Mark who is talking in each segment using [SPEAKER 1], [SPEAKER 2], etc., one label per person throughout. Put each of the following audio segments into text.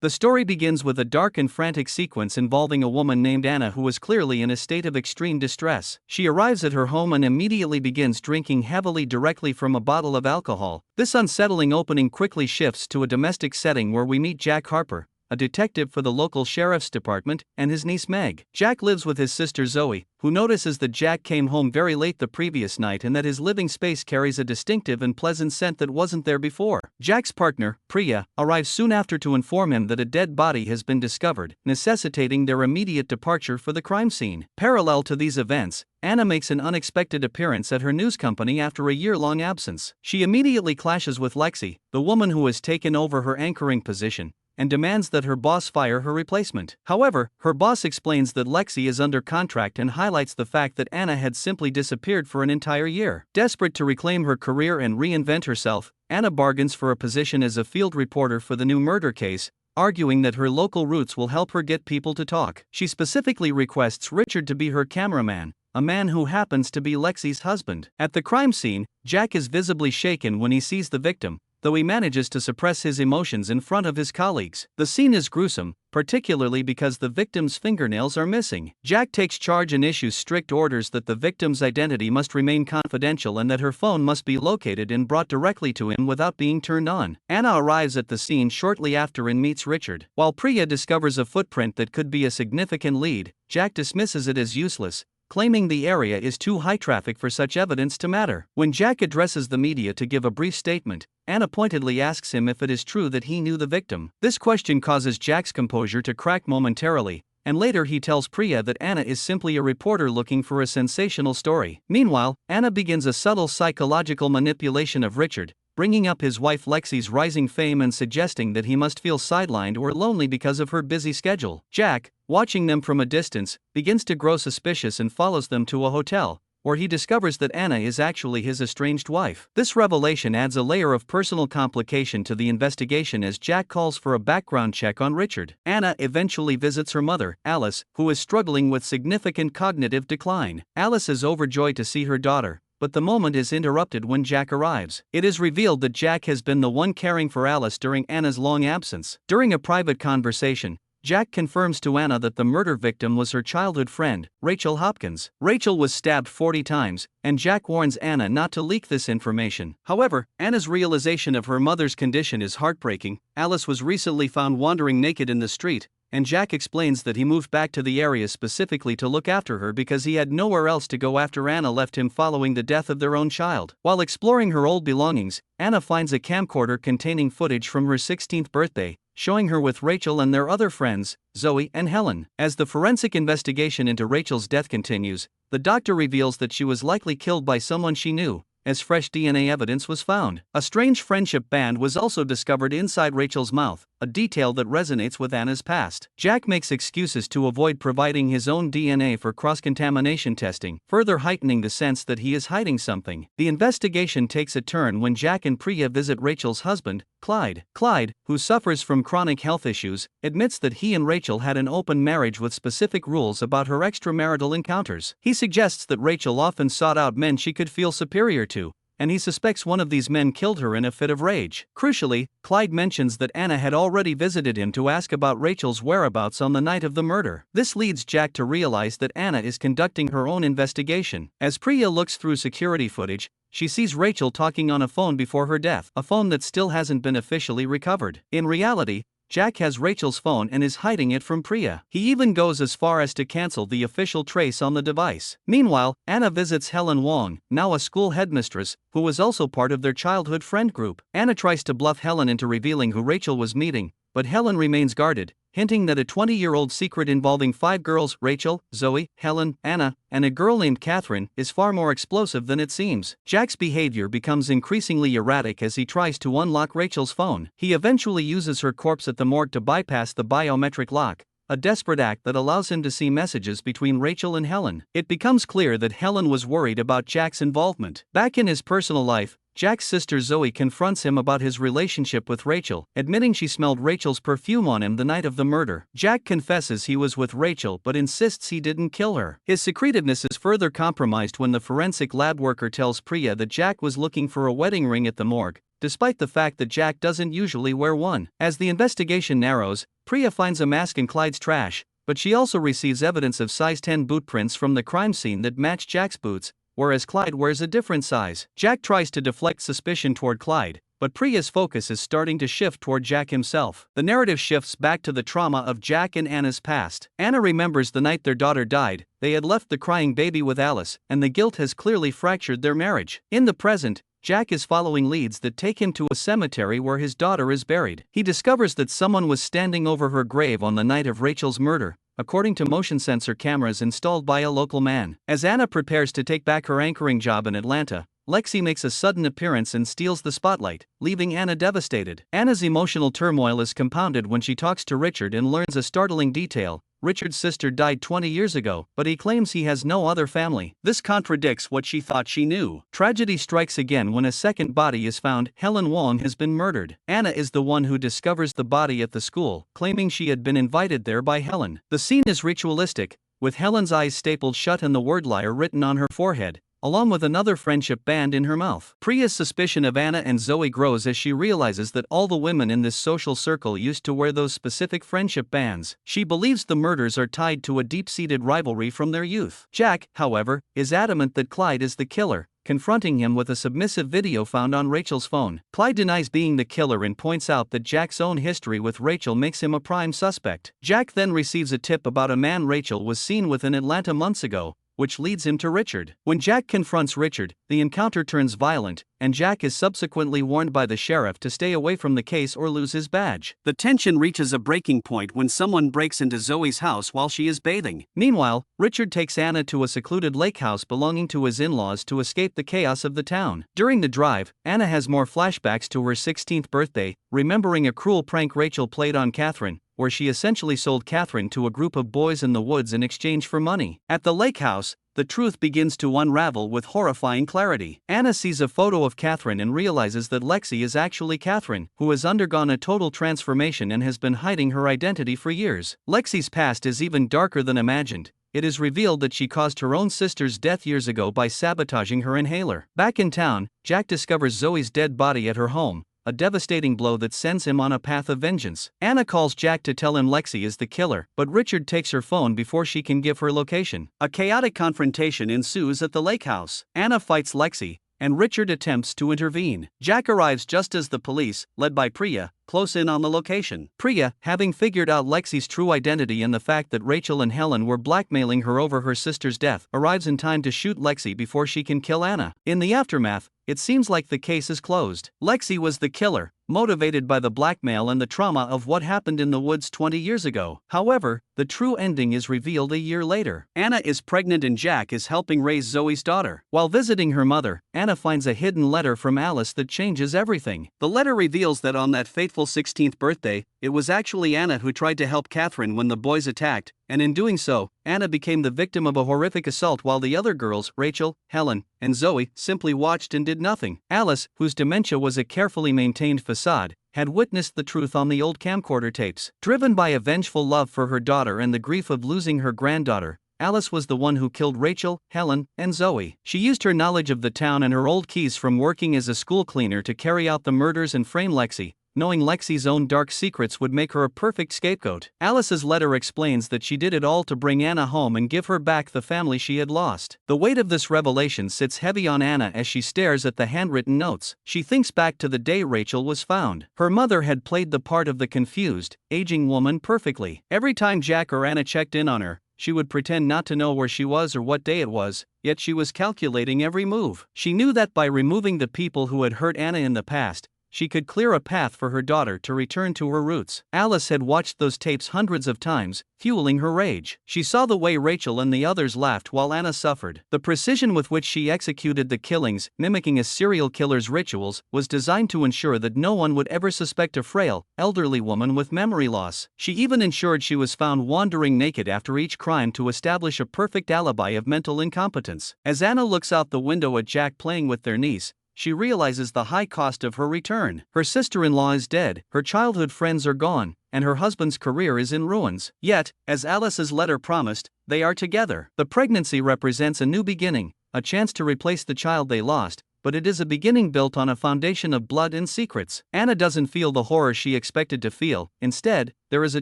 [SPEAKER 1] The story begins with a dark and frantic sequence involving a woman named Anna who was clearly in a state of extreme distress. She arrives at her home and immediately begins drinking heavily directly from a bottle of alcohol. This unsettling opening quickly shifts to a domestic setting where we meet Jack Harper, a detective for the local sheriff's department, and his niece Meg. Jack lives with his sister Zoe, who notices that Jack came home very late the previous night and that his living space carries a distinctive and pleasant scent that wasn't there before. Jack's partner, Priya, arrives soon after to inform him that a dead body has been discovered, necessitating their immediate departure for the crime scene. Parallel to these events, Anna makes an unexpected appearance at her news company after a year-long absence. She immediately clashes with Lexi, the woman who has taken over her anchoring position, and demands that her boss fire her replacement. However, her boss explains that Lexi is under contract and highlights the fact that Anna had simply disappeared for an entire year. Desperate to reclaim her career and reinvent herself, Anna bargains for a position as a field reporter for the new murder case, arguing that her local roots will help her get people to talk. She specifically requests Richard to be her cameraman, a man who happens to be Lexi's husband. At the crime scene, Jack is visibly shaken when he sees the victim, though he manages to suppress his emotions in front of his colleagues. The scene is gruesome, particularly because the victim's fingernails are missing. Jack takes charge and issues strict orders that the victim's identity must remain confidential and that her phone must be located and brought directly to him without being turned on. Anna arrives at the scene shortly after and meets Richard. While Priya discovers a footprint that could be a significant lead, Jack dismisses it as useless, claiming the area is too high traffic for such evidence to matter. When Jack addresses the media to give a brief statement, Anna pointedly asks him if it is true that he knew the victim. This question causes Jack's composure to crack momentarily, and later he tells Priya that Anna is simply a reporter looking for a sensational story. Meanwhile, Anna begins a subtle psychological manipulation of Richard, bringing up his wife Lexi's rising fame and suggesting that he must feel sidelined or lonely because of her busy schedule. Jack, watching them from a distance, begins to grow suspicious and follows them to a hotel, where he discovers that Anna is actually his estranged wife. This revelation adds a layer of personal complication to the investigation as Jack calls for a background check on Richard. Anna eventually visits her mother, Alice, who is struggling with significant cognitive decline. Alice is overjoyed to see her daughter, but the moment is interrupted when Jack arrives. It is revealed that Jack has been the one caring for Alice during Anna's long absence. During a private conversation, Jack confirms to Anna that the murder victim was her childhood friend, Rachel Hopkins. Rachel was stabbed 40 times, and Jack warns Anna not to leak this information. However, Anna's realization of her mother's condition is heartbreaking. Alice was recently found wandering naked in the street, and Jack explains that he moved back to the area specifically to look after her because he had nowhere else to go after Anna left him following the death of their own child. While exploring her old belongings, Anna finds a camcorder containing footage from her 16th birthday, showing her with Rachel and their other friends, Zoe and Helen. As the forensic investigation into Rachel's death continues, the doctor reveals that she was likely killed by someone she knew, as fresh DNA evidence was found. A strange friendship band was also discovered inside Rachel's mouth, a detail that resonates with Anna's past. Jack makes excuses to avoid providing his own DNA for cross-contamination testing, further heightening the sense that he is hiding something. The investigation takes a turn when Jack and Priya visit Rachel's husband, Clyde. Clyde, who suffers from chronic health issues, admits that he and Rachel had an open marriage with specific rules about her extramarital encounters. He suggests that Rachel often sought out men she could feel superior to, and he suspects one of these men killed her in a fit of rage. Crucially, Clyde mentions that Anna had already visited him to ask about Rachel's whereabouts on the night of the murder. This leads Jack to realize that Anna is conducting her own investigation. As Priya looks through security footage, she sees Rachel talking on a phone before her death, a phone that still hasn't been officially recovered. In reality, Jack has Rachel's phone and is hiding it from Priya. He even goes as far as to cancel the official trace on the device. Meanwhile, Anna visits Helen Wong, now a school headmistress, who was also part of their childhood friend group. Anna tries to bluff Helen into revealing who Rachel was meeting, but Helen remains guarded, hinting that a 20-year-old secret involving 5 girls, Rachel, Zoe, Helen, Anna, and a girl named Catherine, is far more explosive than it seems. Jack's behavior becomes increasingly erratic as he tries to unlock Rachel's phone. He eventually uses her corpse at the morgue to bypass the biometric lock, a desperate act that allows him to see messages between Rachel and Helen. It becomes clear that Helen was worried about Jack's involvement. Back in his personal life, Jack's sister Zoe confronts him about his relationship with Rachel, admitting she smelled Rachel's perfume on him the night of the murder. Jack confesses he was with Rachel but insists he didn't kill her. His secretiveness is further compromised when the forensic lab worker tells Priya that Jack was looking for a wedding ring at the morgue, despite the fact that Jack doesn't usually wear one. As the investigation narrows, Priya finds a mask in Clyde's trash, but she also receives evidence of size 10 boot prints from the crime scene that match Jack's boots, whereas Clyde wears a different size. Jack tries to deflect suspicion toward Clyde, but Priya's focus is starting to shift toward Jack himself. The narrative shifts back to the trauma of Jack and Anna's past. Anna remembers the night their daughter died. They had left the crying baby with Alice, and the guilt has clearly fractured their marriage. In the present, Jack is following leads that take him to a cemetery where his daughter is buried. He discovers that someone was standing over her grave on the night of Rachel's murder, according to motion sensor cameras installed by a local man. As Anna prepares to take back her anchoring job in Atlanta, Lexi makes a sudden appearance and steals the spotlight, leaving Anna devastated. Anna's emotional turmoil is compounded when she talks to Richard and learns a startling detail. Richard's sister died 20 years ago, but he claims he has no other family. This contradicts what she thought she knew. Tragedy strikes again when a second body is found. Helen Wong has been murdered. Anna is the one who discovers the body at the school, claiming she had been invited there by Helen. The scene is ritualistic, with Helen's eyes stapled shut and the word liar written on her forehead, along with another friendship band in her mouth. Priya's suspicion of Anna and Zoe grows as she realizes that all the women in this social circle used to wear those specific friendship bands. She believes the murders are tied to a deep-seated rivalry from their youth. Jack, however, is adamant that Clyde is the killer, confronting him with a submissive video found on Rachel's phone. Clyde denies being the killer and points out that Jack's own history with Rachel makes him a prime suspect. Jack then receives a tip about a man Rachel was seen with in Atlanta months ago, which leads him to Richard. When Jack confronts Richard, the encounter turns violent, and Jack is subsequently warned by the sheriff to stay away from the case or lose his badge. The tension reaches a breaking point when someone breaks into Zoe's house while she is bathing. Meanwhile, Richard takes Anna to a secluded lake house belonging to his in-laws to escape the chaos of the town. During the drive, Anna has more flashbacks to her 16th birthday, remembering a cruel prank Rachel played on Catherine, where she essentially sold Catherine to a group of boys in the woods in exchange for money. At the lake house, the truth begins to unravel with horrifying clarity. Anna sees a photo of Catherine and realizes that Lexi is actually Catherine, who has undergone a total transformation and has been hiding her identity for years. Lexi's past is even darker than imagined. It is revealed that she caused her own sister's death years ago by sabotaging her inhaler. Back in town, Jack discovers Zoe's dead body at her home, a devastating blow that sends him on a path of vengeance. Anna calls Jack to tell him Lexi is the killer, but Richard takes her phone before she can give her location. A chaotic confrontation ensues at the lake house. Anna fights Lexi, and Richard attempts to intervene. Jack arrives just as the police, led by Priya, close in on the location. Priya, having figured out Lexi's true identity and the fact that Rachel and Helen were blackmailing her over her sister's death, arrives in time to shoot Lexi before she can kill Anna. In the aftermath, it seems like the case is closed. Lexi was the killer, motivated by the blackmail and the trauma of what happened in the woods 20 years ago. However, the true ending is revealed a year later. Anna is pregnant and Jack is helping raise Zoe's daughter. While visiting her mother, Anna finds a hidden letter from Alice that changes everything. The letter reveals that on that fateful 16th birthday, it was actually Anna who tried to help Catherine when the boys attacked, and in doing so, Anna became the victim of a horrific assault while the other girls, Rachel, Helen, and Zoe, simply watched and did nothing. Alice, whose dementia was a carefully maintained facade, had witnessed the truth on the old camcorder tapes. Driven by a vengeful love for her daughter and the grief of losing her granddaughter, Alice was the one who killed Rachel, Helen, and Zoe. She used her knowledge of the town and her old keys from working as a school cleaner to carry out the murders and frame Lexi, knowing Lexi's own dark secrets would make her a perfect scapegoat. Alice's letter explains that she did it all to bring Anna home and give her back the family she had lost. The weight of this revelation sits heavy on Anna as she stares at the handwritten notes. She thinks back to the day Rachel was found. Her mother had played the part of the confused, aging woman perfectly. Every time Jack or Anna checked in on her, she would pretend not to know where she was or what day it was, yet she was calculating every move. She knew that by removing the people who had hurt Anna in the past, she could clear a path for her daughter to return to her roots. Alice had watched those tapes hundreds of times, fueling her rage. She saw the way Rachel and the others laughed while Anna suffered. The precision with which she executed the killings, mimicking a serial killer's rituals, was designed to ensure that no one would ever suspect a frail, elderly woman with memory loss. She even ensured she was found wandering naked after each crime to establish a perfect alibi of mental incompetence. As Anna looks out the window at Jack playing with their niece, she realizes the high cost of her return. Her sister-in-law is dead, her childhood friends are gone, and her husband's career is in ruins. Yet, as Alice's letter promised, they are together. The pregnancy represents a new beginning, a chance to replace the child they lost, but it is a beginning built on a foundation of blood and secrets. Anna doesn't feel the horror she expected to feel. Instead, there is a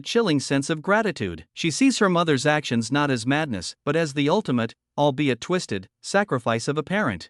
[SPEAKER 1] chilling sense of gratitude. She sees her mother's actions not as madness, but as the ultimate, albeit twisted, sacrifice of a parent.